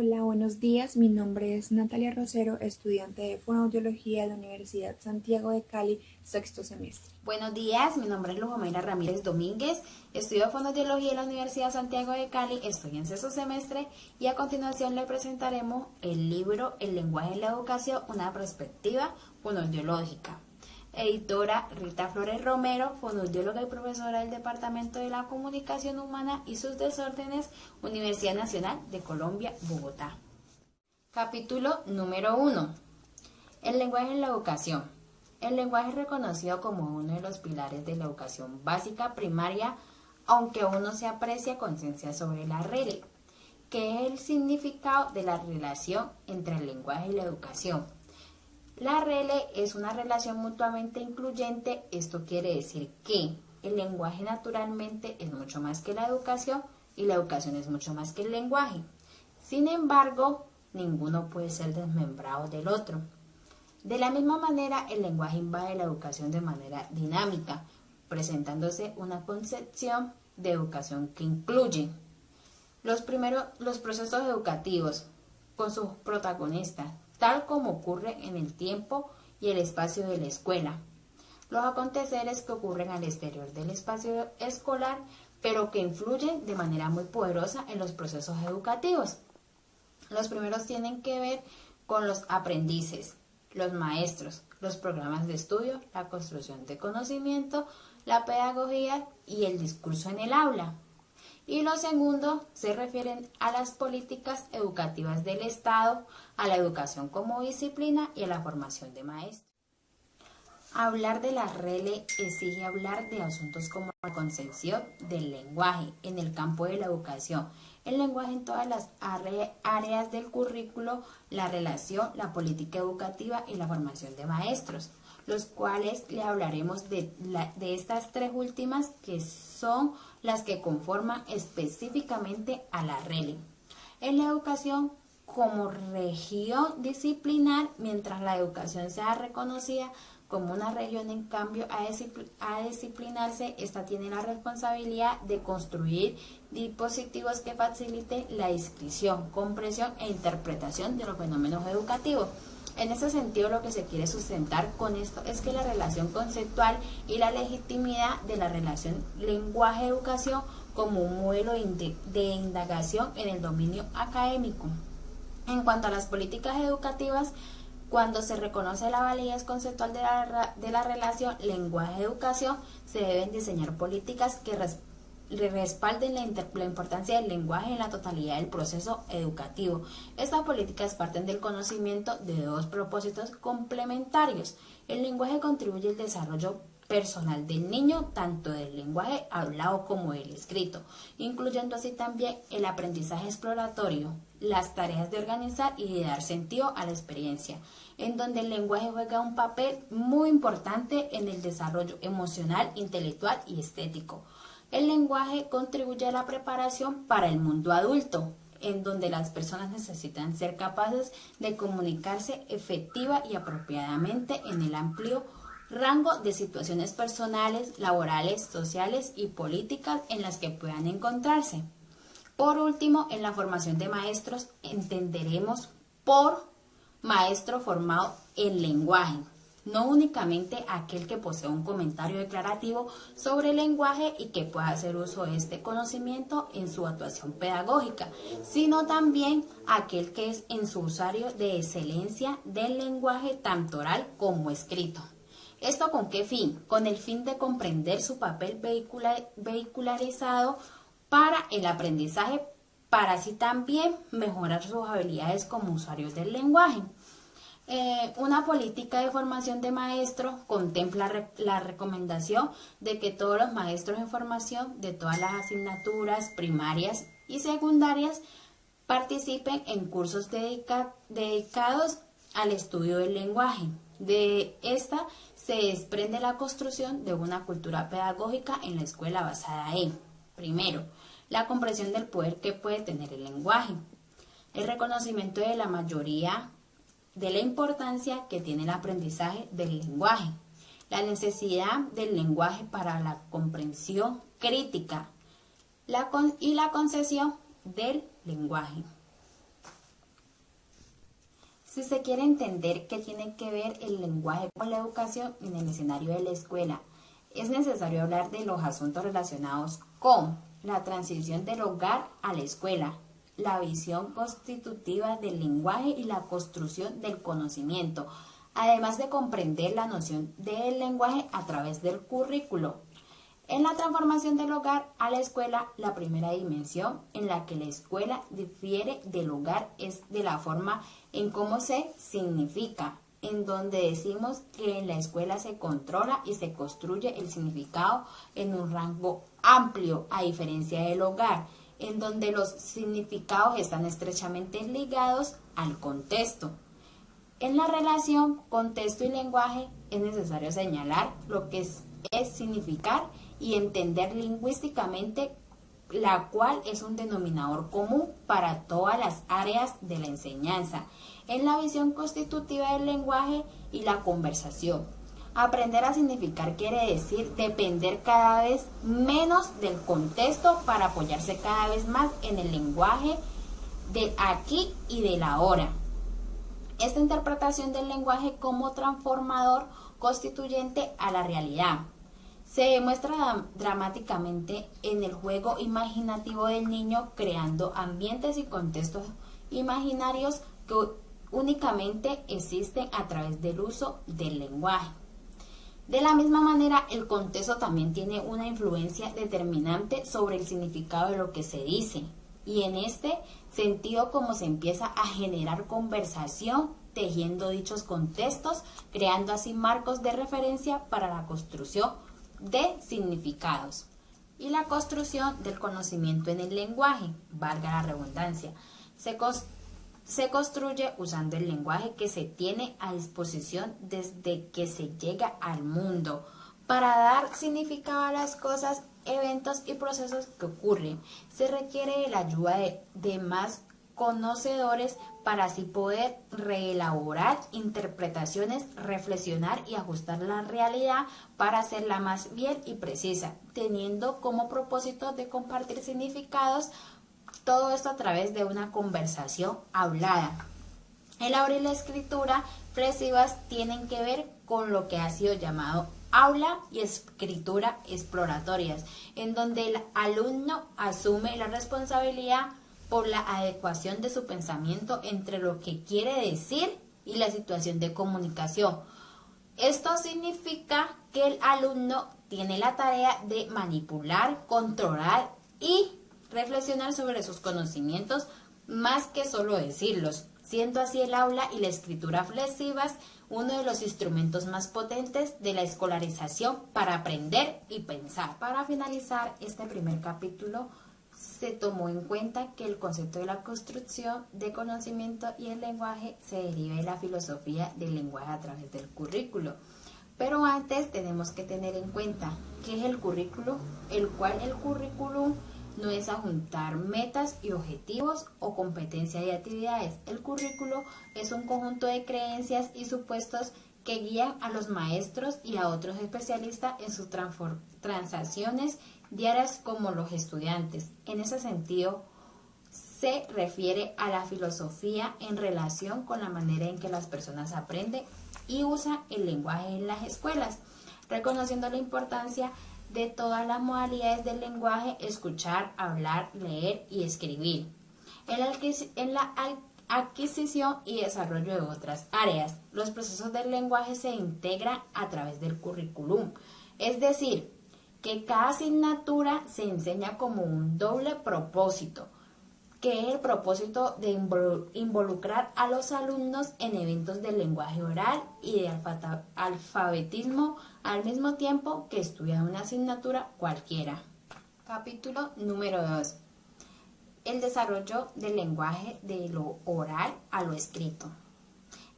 Hola, buenos días. Mi nombre es Natalia Rosero, estudiante de Fonoaudiología de la Universidad Santiago de Cali, sexto semestre. Buenos días, mi nombre es Lujomira Ramírez Domínguez, estudio Fonoaudiología en la Universidad Santiago de Cali, estoy en sexto semestre y a continuación le presentaremos el libro El lenguaje en la educación, una perspectiva fonoaudiológica. Editora Rita Flores Romero, fonoaudióloga y profesora del Departamento de la Comunicación Humana y sus Desórdenes, Universidad Nacional de Colombia, Bogotá. Capítulo número 1. El lenguaje en la educación. El lenguaje es reconocido como uno de los pilares de la educación básica primaria, aunque aún no se aprecia conciencia sobre la RELE, que es el significado de la relación entre el lenguaje y la educación. La RELE es una relación mutuamente incluyente, esto quiere decir que el lenguaje naturalmente es mucho más que la educación y la educación es mucho más que el lenguaje. Sin embargo, ninguno puede ser desmembrado del otro. De la misma manera, el lenguaje invade la educación de manera dinámica, presentándose una concepción de educación que incluye los procesos educativos con sus protagonistas, tal como ocurre en el tiempo y el espacio de la escuela. Los aconteceres que ocurren al exterior del espacio escolar, pero que influyen de manera muy poderosa en los procesos educativos. Los primeros tienen que ver con los aprendices, los maestros, los programas de estudio, la construcción de conocimiento, la pedagogía y el discurso en el aula. Y los segundos se refieren a las políticas educativas del Estado, a la educación como disciplina y a la formación de maestros. Hablar de la RELE exige hablar de asuntos como la concepción del lenguaje en el campo de la educación, el lenguaje en todas las áreas del currículo, la relación, la política educativa y la formación de maestros, los cuales le hablaremos de estas tres últimas que son las que conforman específicamente a la RELE. En la educación como región disciplinar, mientras la educación sea reconocida como una región en cambio a disciplinarse, esta tiene la responsabilidad de construir dispositivos que faciliten la descripción, comprensión e interpretación de los fenómenos educativos. En ese sentido, lo que se quiere sustentar con esto es que la relación conceptual y la legitimidad de la relación lenguaje-educación como un modelo de indagación en el dominio académico. En cuanto a las políticas educativas, cuando se reconoce la validez conceptual de la relación lenguaje-educación, se deben diseñar políticas que respalden la importancia del lenguaje en la totalidad del proceso educativo. Estas políticas parten del conocimiento de dos propósitos complementarios. El lenguaje contribuye al desarrollo personal del niño, tanto del lenguaje hablado como del escrito, incluyendo así también el aprendizaje exploratorio, las tareas de organizar y de dar sentido a la experiencia, en donde el lenguaje juega un papel muy importante en el desarrollo emocional, intelectual y estético. El lenguaje contribuye a la preparación para el mundo adulto, en donde las personas necesitan ser capaces de comunicarse efectiva y apropiadamente en el amplio rango de situaciones personales, laborales, sociales y políticas en las que puedan encontrarse. Por último, en la formación de maestros entenderemos por maestro formado en lenguaje, no únicamente aquel que posee un comentario declarativo sobre el lenguaje y que pueda hacer uso de este conocimiento en su actuación pedagógica, sino también aquel que es en su usuario de excelencia del lenguaje tanto oral como escrito. ¿Esto con qué fin? Con el fin de comprender su papel vehicularizado para el aprendizaje, para así también mejorar sus habilidades como usuarios del lenguaje. Una política de formación de maestros contempla la recomendación de que todos los maestros en formación de todas las asignaturas primarias y secundarias participen en cursos dedicados al estudio del lenguaje. De esta se desprende la construcción de una cultura pedagógica en la escuela basada en, primero, la comprensión del poder que puede tener el lenguaje, el reconocimiento de la mayoría de la importancia que tiene el aprendizaje del lenguaje, la necesidad del lenguaje para la comprensión crítica y la concesión del lenguaje. Si se quiere entender qué tiene que ver el lenguaje con la educación en el escenario de la escuela, es necesario hablar de los asuntos relacionados con la transición del hogar a la escuela, la visión constitutiva del lenguaje y la construcción del conocimiento, además de comprender la noción del lenguaje a través del currículo. En la transformación del hogar a la escuela, la primera dimensión en la que la escuela difiere del hogar es de la forma en cómo se significa, en donde decimos que en la escuela se controla y se construye el significado en un rango amplio, a diferencia del hogar, en donde los significados están estrechamente ligados al contexto. En la relación contexto y lenguaje es necesario señalar lo que es significar y entender lingüísticamente, la cual es un denominador común para todas las áreas de la enseñanza, en la visión constitutiva del lenguaje y la conversación. Aprender a significar quiere decir depender cada vez menos del contexto para apoyarse cada vez más en el lenguaje del aquí y del ahora. Esta interpretación del lenguaje como transformador constituyente a la realidad se demuestra dramáticamente en el juego imaginativo del niño, creando ambientes y contextos imaginarios que únicamente existen a través del uso del lenguaje. De la misma manera, el contexto también tiene una influencia determinante sobre el significado de lo que se dice, y en este sentido como se empieza a generar conversación, tejiendo dichos contextos, creando así marcos de referencia para la construcción de significados y la construcción del conocimiento en el lenguaje, valga la redundancia. Se construye usando el lenguaje que se tiene a disposición desde que se llega al mundo para dar significado a las cosas, eventos y procesos que ocurren. Se requiere la ayuda de más conocedores para así poder reelaborar interpretaciones, reflexionar y ajustar la realidad para hacerla más fiel y precisa, teniendo como propósito de compartir significados, todo esto a través de una conversación hablada. El aula y la escritura expresivas tienen que ver con lo que ha sido llamado aula y escritura exploratorias, en donde el alumno asume la responsabilidad por la adecuación de su pensamiento entre lo que quiere decir y la situación de comunicación. Esto significa que el alumno tiene la tarea de manipular, controlar y reflexionar sobre sus conocimientos más que solo decirlos, siendo así el aula y la escritura flexivas uno de los instrumentos más potentes de la escolarización para aprender y pensar. Para finalizar este primer capítulo, se tomó en cuenta que el concepto de la construcción de conocimiento y el lenguaje se deriva de la filosofía del lenguaje a través del currículo. Pero antes tenemos que tener en cuenta qué es el currículo, el cual el currículum no es adjuntar metas y objetivos o competencias y actividades. El currículo es un conjunto de creencias y supuestos que guían a los maestros y a otros especialistas en sus transacciones diarias como los estudiantes. En ese sentido, se refiere a la filosofía en relación con la manera en que las personas aprenden y usan el lenguaje en las escuelas, reconociendo la importancia de todas las modalidades del lenguaje: escuchar, hablar, leer y escribir, en la adquisición y desarrollo de otras áreas. Los procesos del lenguaje se integran a través del currículum, es decir, que cada asignatura se enseña como un doble propósito, que es el propósito de involucrar a los alumnos en eventos del lenguaje oral y de alfabetismo al mismo tiempo que estudian una asignatura cualquiera. Capítulo número 2. El desarrollo del lenguaje de lo oral a lo escrito.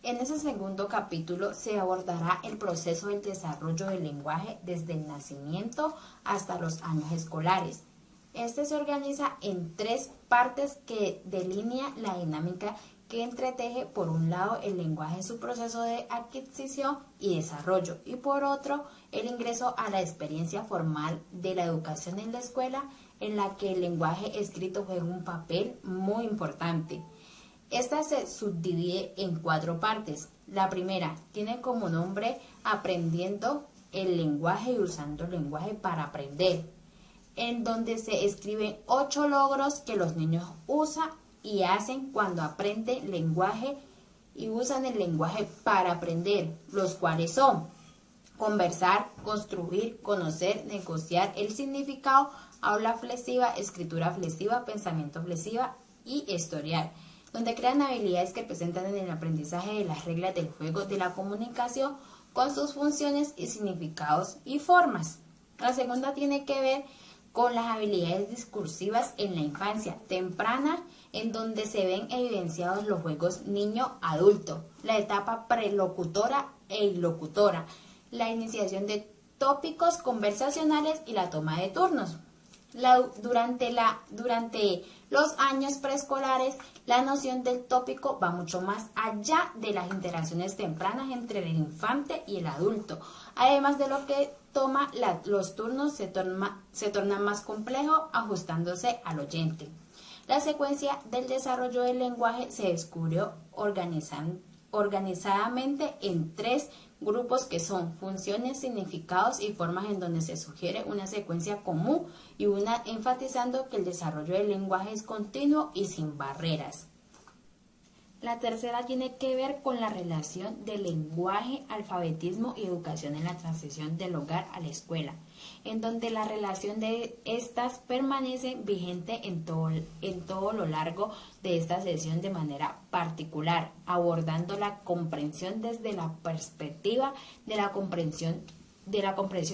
En ese segundo capítulo se abordará el proceso del desarrollo del lenguaje desde el nacimiento hasta los años escolares. Este se organiza en tres partes que delinea la dinámica que entreteje por un lado el lenguaje en su proceso de adquisición y desarrollo y por otro el ingreso a la experiencia formal de la educación en la escuela, en la que el lenguaje escrito juega un papel muy importante. Esta se subdivide en 4 partes. La primera tiene como nombre Aprendiendo el lenguaje y usando el lenguaje para aprender, en donde se escriben 8 logros que los niños usan y hacen cuando aprenden lenguaje y usan el lenguaje para aprender, los cuales son conversar, construir, conocer, negociar el significado, habla flexiva, escritura flexiva, pensamiento flexiva y historial, donde crean habilidades que presentan en el aprendizaje de las reglas del juego de la comunicación con sus funciones y significados y formas. La segunda tiene que ver con las habilidades discursivas en la infancia temprana, en donde se ven evidenciados los juegos niño-adulto, la etapa prelocutora e ilocutora, la iniciación de tópicos conversacionales y la toma de turnos. Durante los años preescolares, la noción del tópico va mucho más allá de las interacciones tempranas entre el infante y el adulto. Además de lo que los turnos se tornan más complejos ajustándose al oyente. La secuencia del desarrollo del lenguaje se descubrió organizadamente en 3 grupos que son funciones, significados y formas, en donde se sugiere una secuencia común y una enfatizando que el desarrollo del lenguaje es continuo y sin barreras. La tercera tiene que ver con la relación del lenguaje, alfabetismo y educación en la transición del hogar a la escuela, en donde la relación de estas permanece vigente en todo lo largo de esta sesión de manera particular, abordando la comprensión desde la perspectiva de la comprensión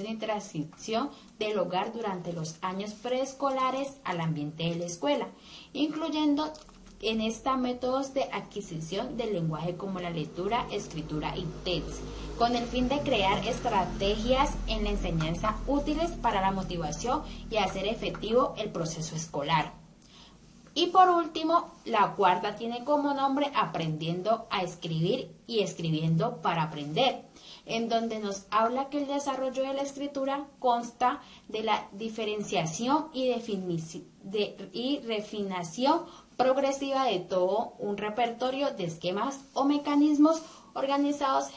y transición del hogar durante los años preescolares al ambiente de la escuela, incluyendo en esta métodos de adquisición del lenguaje como la lectura, escritura y text, con el fin de crear estrategias en la enseñanza útiles para la motivación y hacer efectivo el proceso escolar. Y por último, la cuarta tiene como nombre Aprendiendo a escribir y escribiendo para aprender, en donde nos habla que el desarrollo de la escritura consta de la diferenciación y refinación progresiva de todo un repertorio de esquemas o mecanismos organizados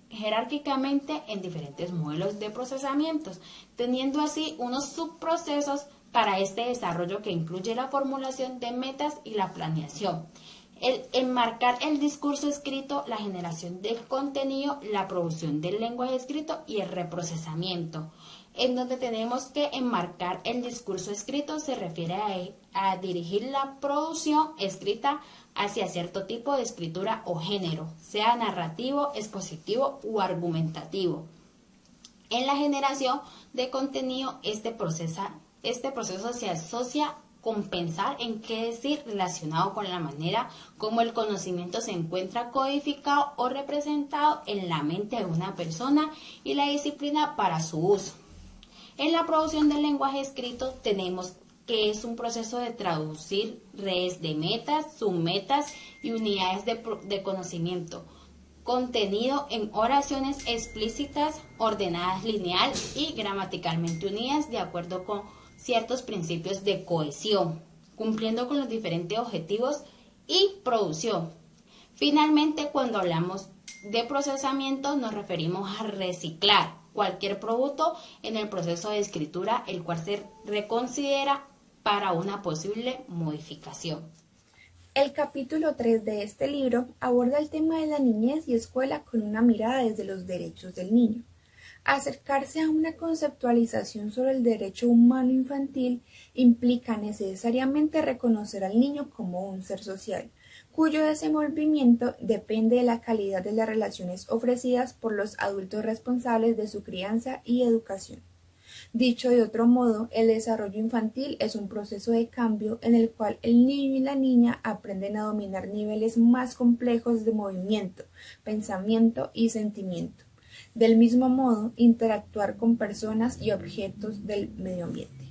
jerárquicamente en diferentes modelos de procesamientos, teniendo así unos subprocesos para este desarrollo que incluye la formulación de metas y la planeación, el enmarcar el discurso escrito, la generación del contenido, la producción del lenguaje escrito y el reprocesamiento. En donde tenemos que enmarcar el discurso escrito se refiere a dirigir la producción escrita hacia cierto tipo de escritura o género, sea narrativo, expositivo u argumentativo. En la generación de contenido, este proceso se asocia con pensar en qué decir relacionado con la manera como el conocimiento se encuentra codificado o representado en la mente de una persona y la disciplina para su uso. En la producción del lenguaje escrito tenemos que es un proceso de traducir redes de metas, submetas y unidades de conocimiento, contenido en oraciones explícitas, ordenadas lineal y gramaticalmente unidas de acuerdo con ciertos principios de cohesión, cumpliendo con los diferentes objetivos y producción. Finalmente, cuando hablamos de procesamiento, nos referimos a reciclar cualquier producto en el proceso de escritura, el cual se reconsidera para una posible modificación. El capítulo 3 de este libro aborda el tema de la niñez y escuela con una mirada desde los derechos del niño. Acercarse a una conceptualización sobre el derecho humano infantil implica necesariamente reconocer al niño como un ser social, cuyo desenvolvimiento depende de la calidad de las relaciones ofrecidas por los adultos responsables de su crianza y educación. Dicho de otro modo, el desarrollo infantil es un proceso de cambio en el cual el niño y la niña aprenden a dominar niveles más complejos de movimiento, pensamiento y sentimiento. Del mismo modo, interactuar con personas y objetos del medio ambiente.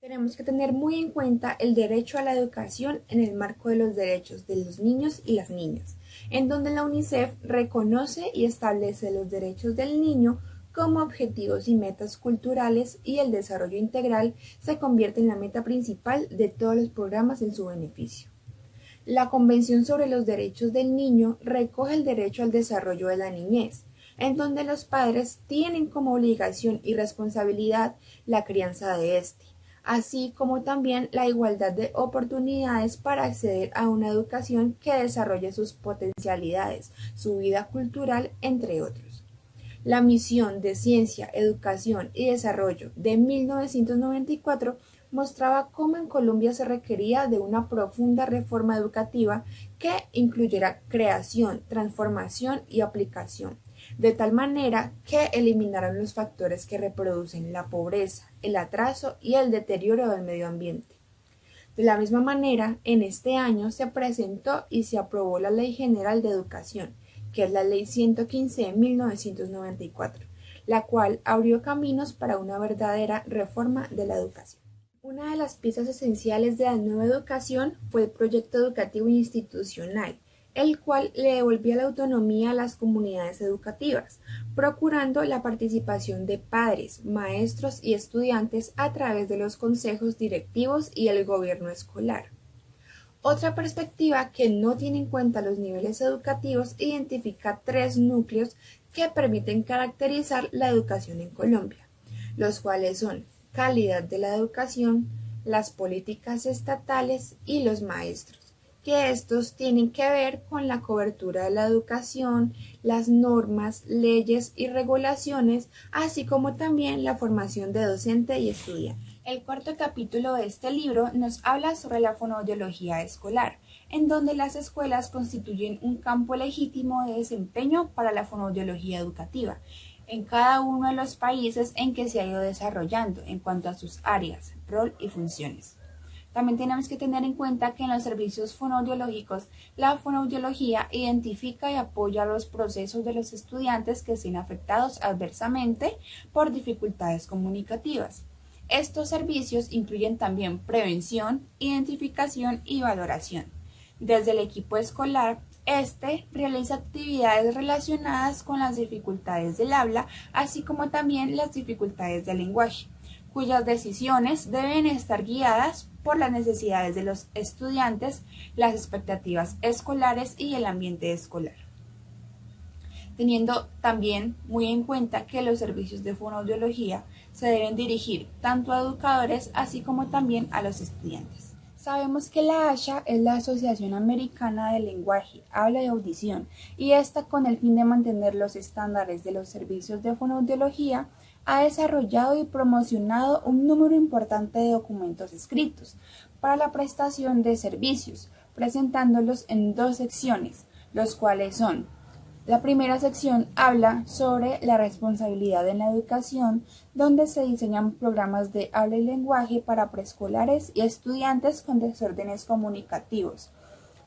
Tenemos que tener muy en cuenta el derecho a la educación en el marco de los derechos de los niños y las niñas, en donde la UNICEF reconoce y establece los derechos del niño como objetivos y metas culturales, y el desarrollo integral se convierte en la meta principal de todos los programas en su beneficio. La Convención sobre los Derechos del Niño recoge el derecho al desarrollo de la niñez, en donde los padres tienen como obligación y responsabilidad la crianza de éste, así como también la igualdad de oportunidades para acceder a una educación que desarrolle sus potencialidades, su vida cultural, entre otros. La Misión de Ciencia, Educación y Desarrollo de 1994 mostraba cómo en Colombia se requería de una profunda reforma educativa que incluyera creación, transformación y aplicación, de tal manera que eliminaran los factores que reproducen la pobreza, el atraso y el deterioro del medio ambiente. De la misma manera, en este año se presentó y se aprobó la Ley General de Educación, que es la Ley 115 de 1994, la cual abrió caminos para una verdadera reforma de la educación. Una de las piezas esenciales de la nueva educación fue el proyecto educativo institucional, el cual le devolvía la autonomía a las comunidades educativas, procurando la participación de padres, maestros y estudiantes a través de los consejos directivos y el gobierno escolar. Otra perspectiva que no tiene en cuenta los niveles educativos identifica tres núcleos que permiten caracterizar la educación en Colombia, los cuales son calidad de la educación, las políticas estatales y los maestros, que estos tienen que ver con la cobertura de la educación, las normas, leyes y regulaciones, así como también la formación de docente y estudiante. El cuarto capítulo de este libro nos habla sobre la fonoaudiología escolar, en donde las escuelas constituyen un campo legítimo de desempeño para la fonoaudiología educativa, en cada uno de los países en que se ha ido desarrollando en cuanto a sus áreas, rol y funciones. También tenemos que tener en cuenta que en los servicios fonoaudiológicos, la fonoaudiología identifica y apoya los procesos de los estudiantes que estén afectados adversamente por dificultades comunicativas. Estos servicios incluyen también prevención, identificación y valoración. Desde el equipo escolar, este realiza actividades relacionadas con las dificultades del habla, así como también las dificultades del lenguaje, cuyas decisiones deben estar guiadas por las necesidades de los estudiantes, las expectativas escolares y el ambiente escolar, teniendo también muy en cuenta que los servicios de fonoaudiología se deben dirigir tanto a educadores así como también a los estudiantes. Sabemos que la ASHA es la Asociación Americana de Lenguaje, Habla y Audición, y esta, con el fin de mantener los estándares de los servicios de fonoaudiología, ha desarrollado y promocionado un número importante de documentos escritos para la prestación de servicios, presentándolos en dos secciones, los cuales son: la primera sección habla sobre la responsabilidad en la educación, donde se diseñan programas de habla y lenguaje para preescolares y estudiantes con desórdenes comunicativos.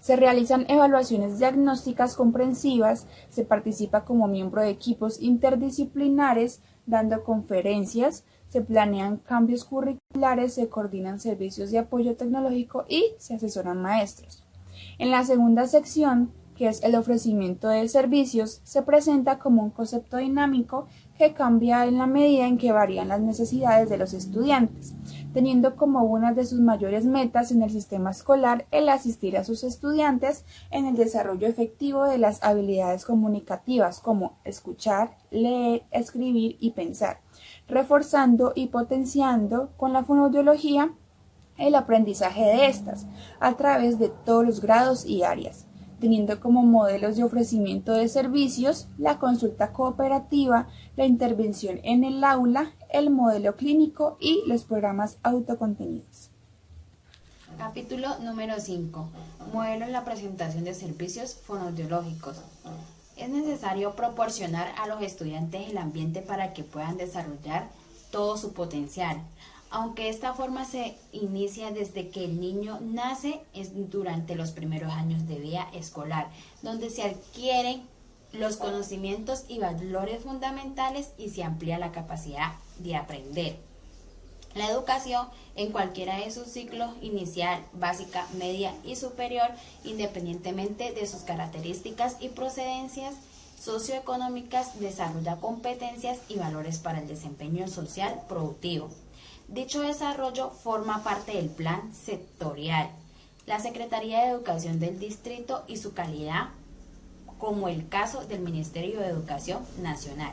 Se realizan evaluaciones diagnósticas comprensivas, se participa como miembro de equipos interdisciplinares, dando conferencias, se planean cambios curriculares, se coordinan servicios de apoyo tecnológico y se asesoran maestros. En la segunda sección, que es el ofrecimiento de servicios, se presenta como un concepto dinámico que cambia en la medida en que varían las necesidades de los estudiantes, teniendo como una de sus mayores metas en el sistema escolar el asistir a sus estudiantes en el desarrollo efectivo de las habilidades comunicativas como escuchar, leer, escribir y pensar, reforzando y potenciando con la fonoaudiología el aprendizaje de estas a través de todos los grados y áreas, teniendo como modelos de ofrecimiento de servicios la consulta cooperativa, la intervención en el aula, el modelo clínico y los programas autocontenidos. Capítulo número 5. Modelo en la presentación de servicios fonoaudiológicos. Es necesario proporcionar a los estudiantes el ambiente para que puedan desarrollar todo su potencial. Aunque esta forma se inicia desde que el niño nace, es durante los primeros años de vida escolar, donde se adquieren los conocimientos y valores fundamentales y se amplía la capacidad de aprender. La educación en cualquiera de sus ciclos, inicial, básica, media y superior, independientemente de sus características y procedencias, socioeconómicas, desarrolla competencias y valores para el desempeño social productivo. Dicho desarrollo forma parte del plan sectorial. La Secretaría de Educación del Distrito y su calidad, como el caso del Ministerio de Educación Nacional.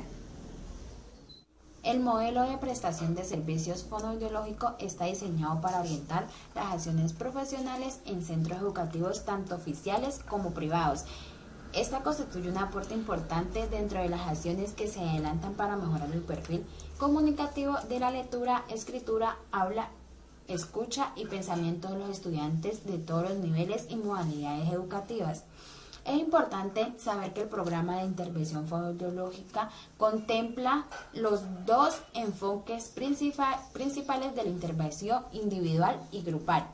El modelo de prestación de servicios fonoaudiológico está diseñado para orientar las acciones profesionales en centros educativos tanto oficiales como privados. Esta constituye un aporte importante dentro de las acciones que se adelantan para mejorar el perfil comunicativo de la lectura, escritura, habla, escucha y pensamiento de los estudiantes de todos los niveles y modalidades educativas. Es importante saber que el programa de intervención fonoaudiológica contempla los dos enfoques principales de la intervención individual y grupal,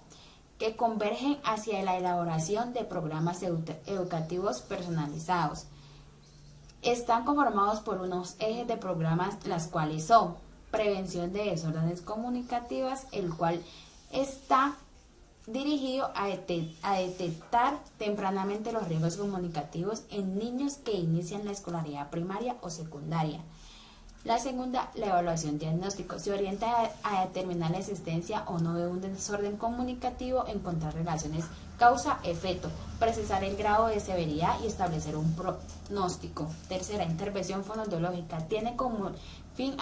que convergen hacia la elaboración de programas educativos personalizados. Están conformados por unos ejes de programas, las cuales son prevención de desórdenes comunicativas, el cual está dirigido a detectar tempranamente los riesgos comunicativos en niños que inician la escolaridad primaria o secundaria. La segunda, la evaluación diagnóstico, se orienta a determinar la existencia o no de un desorden comunicativo, encontrar relaciones causa-efecto, precisar el grado de severidad y establecer un pronóstico. Tercera, intervención fonoaudiológica, tiene como fin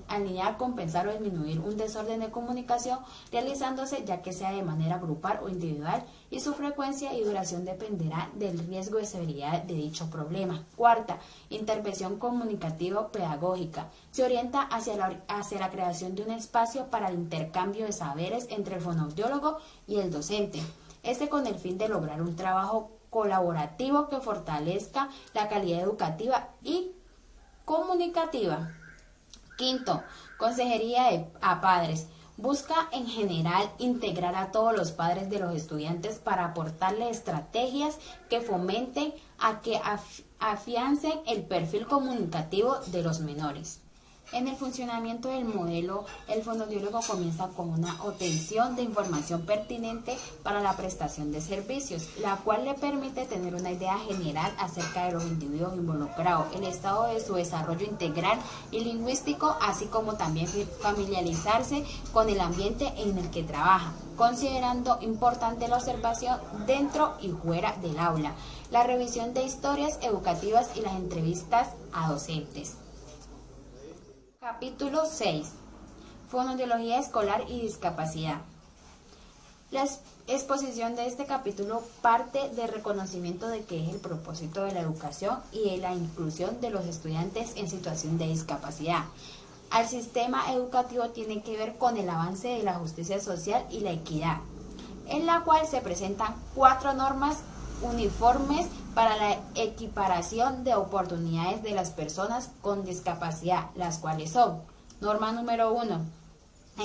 alinear, compensar o disminuir un desorden de comunicación realizándose ya que sea de manera grupal o individual, y su frecuencia y duración dependerá del riesgo de severidad de dicho problema. Cuarta, intervención comunicativo-pedagógica, se orienta hacia la creación de un espacio para el intercambio de saberes entre el fonoaudiólogo y el docente, con el fin de lograr un trabajo colaborativo que fortalezca la calidad educativa y comunicativa. Quinto, consejería a padres. Busca en general integrar a todos los padres de los estudiantes para aportarles estrategias que fomenten a que afiancen el perfil comunicativo de los menores. En el funcionamiento del modelo, el fonoaudiólogo comienza con una obtención de información pertinente para la prestación de servicios, la cual le permite tener una idea general acerca de los individuos involucrados, el estado de su desarrollo integral y lingüístico, así como también familiarizarse con el ambiente en el que trabaja, considerando importante la observación dentro y fuera del aula, la revisión de historias educativas y las entrevistas a docentes. Capítulo 6. Fonoaudiología escolar y discapacidad. La exposición de este capítulo parte del reconocimiento de que es el propósito de la educación y de la inclusión de los estudiantes en situación de discapacidad. Al sistema educativo tiene que ver con el avance de la justicia social y la equidad, en la cual se presentan 4 normas uniformes para la equiparación de oportunidades de las personas con discapacidad, las cuales son: norma número 1,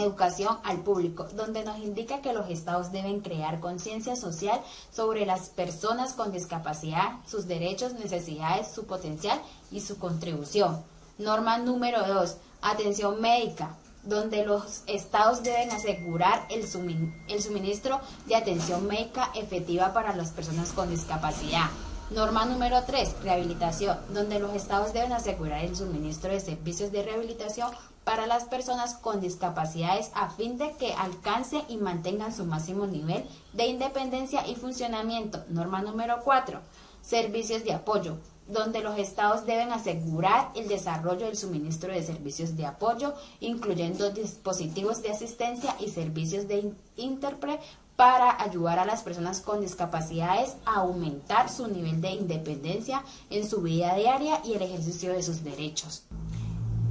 educación al público, donde nos indica que los estados deben crear conciencia social sobre las personas con discapacidad, sus derechos, necesidades, su potencial y su contribución. Norma número 2, atención médica, donde los estados deben asegurar el suministro de atención médica efectiva para las personas con discapacidad. Norma número 3, rehabilitación, donde los estados deben asegurar el suministro de servicios de rehabilitación para las personas con discapacidades a fin de que alcancen y mantengan su máximo nivel de independencia y funcionamiento. Norma número 4, servicios de apoyo, donde los estados deben asegurar el desarrollo del suministro de servicios de apoyo, incluyendo dispositivos de asistencia y servicios de intérprete para ayudar a las personas con discapacidades a aumentar su nivel de independencia en su vida diaria y el ejercicio de sus derechos.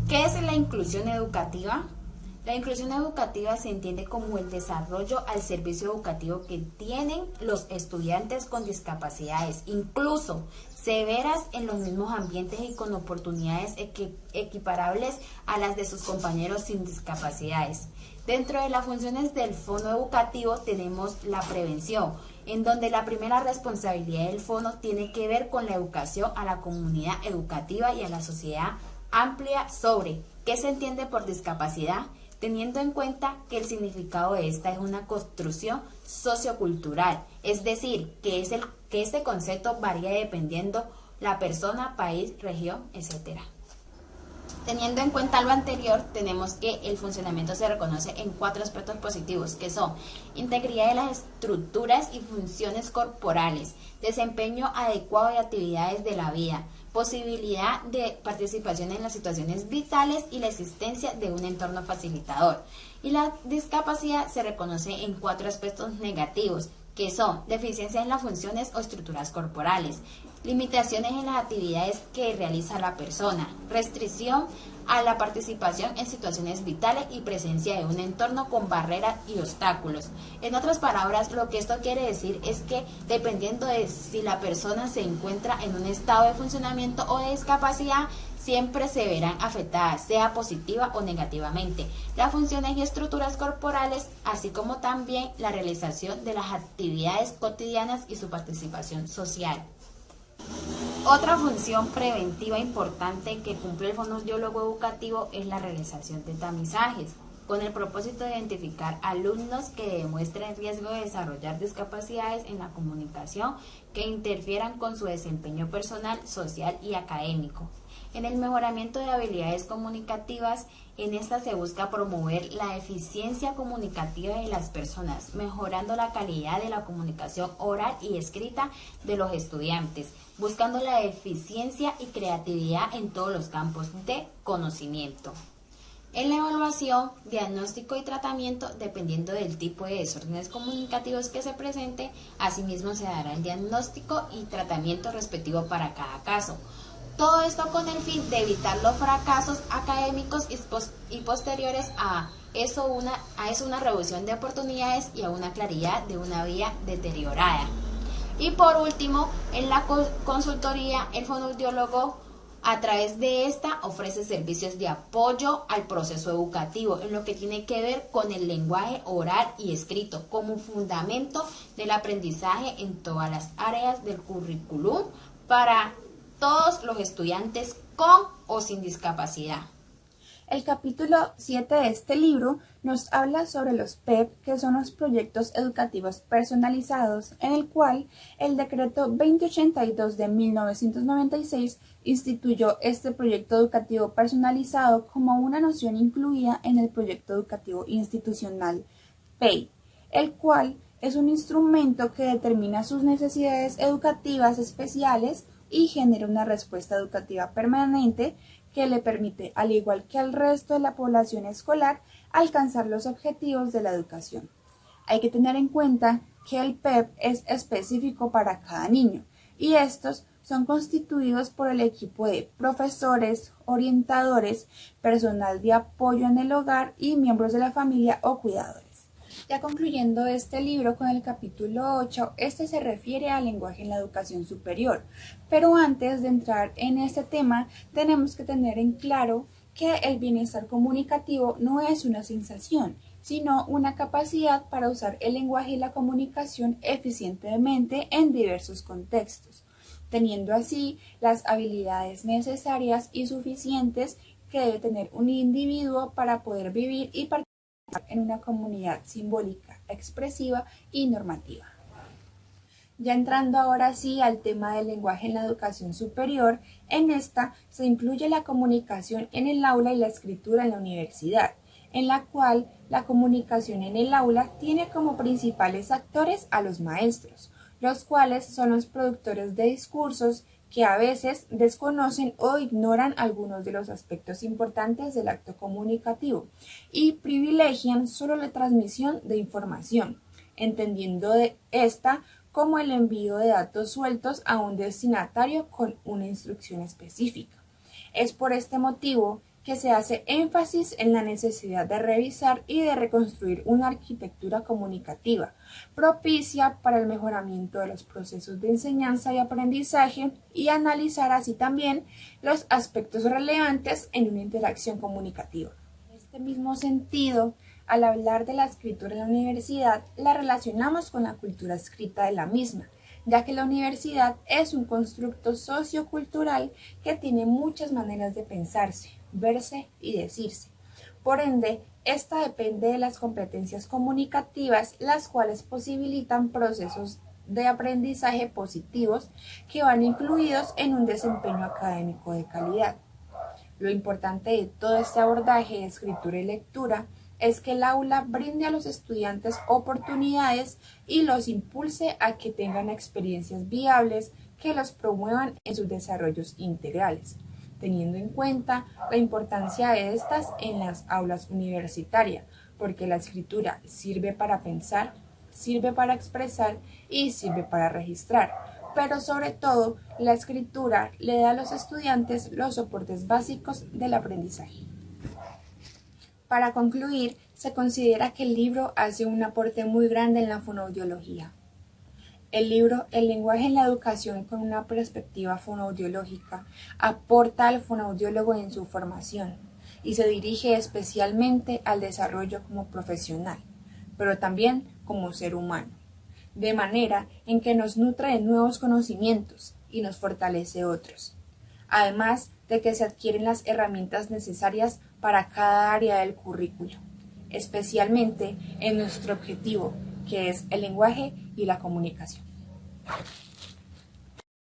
¿Qué es la inclusión educativa? La inclusión educativa se entiende como el desarrollo al servicio educativo que tienen los estudiantes con discapacidades, incluso severas, en los mismos ambientes y con oportunidades equiparables a las de sus compañeros sin discapacidades. Dentro de las funciones del fono educativo tenemos la prevención, en donde la primera responsabilidad del fono tiene que ver con la educación a la comunidad educativa y a la sociedad amplia sobre qué se entiende por discapacidad, teniendo en cuenta que el significado de esta es una construcción sociocultural, es decir, que este concepto varía dependiendo la persona, país, región, etc. Teniendo en cuenta lo anterior, tenemos que el funcionamiento se reconoce en 4 aspectos positivos, que son integridad de las estructuras y funciones corporales, desempeño adecuado de actividades de la vida, posibilidad de participación en las situaciones vitales y la existencia de un entorno facilitador. Y la discapacidad se reconoce en 4 aspectos negativos, que son deficiencias en las funciones o estructuras corporales, limitaciones en las actividades que realiza la persona, restricción a la participación en situaciones vitales y presencia de un entorno con barreras y obstáculos. En otras palabras, lo que esto quiere decir es que dependiendo de si la persona se encuentra en un estado de funcionamiento o de discapacidad, siempre se verán afectadas, sea positiva o negativamente, las funciones y estructuras corporales, así como también la realización de las actividades cotidianas y su participación social. Otra función preventiva importante que cumple el fonoaudiólogo educativo es la realización de tamizajes, con el propósito de identificar alumnos que demuestren riesgo de desarrollar discapacidades en la comunicación que interfieran con su desempeño personal, social y académico. En el mejoramiento de habilidades comunicativas, en esta se busca promover la eficiencia comunicativa de las personas, mejorando la calidad de la comunicación oral y escrita de los estudiantes, buscando la eficiencia y creatividad en todos los campos de conocimiento. En la evaluación, diagnóstico y tratamiento, dependiendo del tipo de desórdenes comunicativos que se presente, asimismo se dará el diagnóstico y tratamiento respectivo para cada caso. Todo esto con el fin de evitar los fracasos académicos y posteriores a eso una reducción de oportunidades y a una claridad de una vía deteriorada. Y por último, en la consultoría, el fonoaudiólogo a través de esta ofrece servicios de apoyo al proceso educativo en lo que tiene que ver con el lenguaje oral y escrito como fundamento del aprendizaje en todas las áreas del currículum para todos los estudiantes con o sin discapacidad. El capítulo 7 de este libro nos habla sobre los PEP, que son los proyectos educativos personalizados, en el cual el decreto 2082 de 1996 instituyó este proyecto educativo personalizado como una noción incluida en el proyecto educativo institucional PEI, el cual es un instrumento que determina sus necesidades educativas especiales y genera una respuesta educativa permanente que le permite, al igual que al resto de la población escolar, alcanzar los objetivos de la educación. Hay que tener en cuenta que el PEP es específico para cada niño y estos son constituidos por el equipo de profesores, orientadores, personal de apoyo en el hogar y miembros de la familia o cuidadores. Ya concluyendo este libro con el capítulo 8, este se refiere al lenguaje en la educación superior, pero antes de entrar en este tema tenemos que tener en claro que el bienestar comunicativo no es una sensación, sino una capacidad para usar el lenguaje y la comunicación eficientemente en diversos contextos, teniendo así las habilidades necesarias y suficientes que debe tener un individuo para poder vivir y participar en una comunidad simbólica, expresiva y normativa. Ya entrando ahora sí al tema del lenguaje en la educación superior, en esta se incluye la comunicación en el aula y la escritura en la universidad, en la cual la comunicación en el aula tiene como principales actores a los maestros, los cuales son los productores de discursos que a veces desconocen o ignoran algunos de los aspectos importantes del acto comunicativo y privilegian solo la transmisión de información, entendiendo de esta como el envío de datos sueltos a un destinatario con una instrucción específica. Es por este motivo que se hace énfasis en la necesidad de revisar y de reconstruir una arquitectura comunicativa propicia para el mejoramiento de los procesos de enseñanza y aprendizaje y analizar así también los aspectos relevantes en una interacción comunicativa. En este mismo sentido, al hablar de la escritura en la universidad, la relacionamos con la cultura escrita de la misma, ya que la universidad es un constructo sociocultural que tiene muchas maneras de pensarse, verse y decirse. Por ende, esta depende de las competencias comunicativas, las cuales posibilitan procesos de aprendizaje positivos que van incluidos en un desempeño académico de calidad. Lo importante de todo este abordaje de escritura y lectura es que el aula brinde a los estudiantes oportunidades y los impulse a que tengan experiencias viables que los promuevan en sus desarrollos integrales, teniendo en cuenta la importancia de estas en las aulas universitarias, porque la escritura sirve para pensar, sirve para expresar y sirve para registrar, pero sobre todo la escritura le da a los estudiantes los soportes básicos del aprendizaje. Para concluir, se considera que el libro hace un aporte muy grande en la fonoaudiología. El libro El lenguaje en la educación con una perspectiva fonoaudiológica aporta al fonoaudiólogo en su formación y se dirige especialmente al desarrollo como profesional, pero también como ser humano, de manera en que nos nutre de nuevos conocimientos y nos fortalece otros, además de que se adquieren las herramientas necesarias para cada área del currículo, especialmente en nuestro objetivo, que es el lenguaje y la comunicación.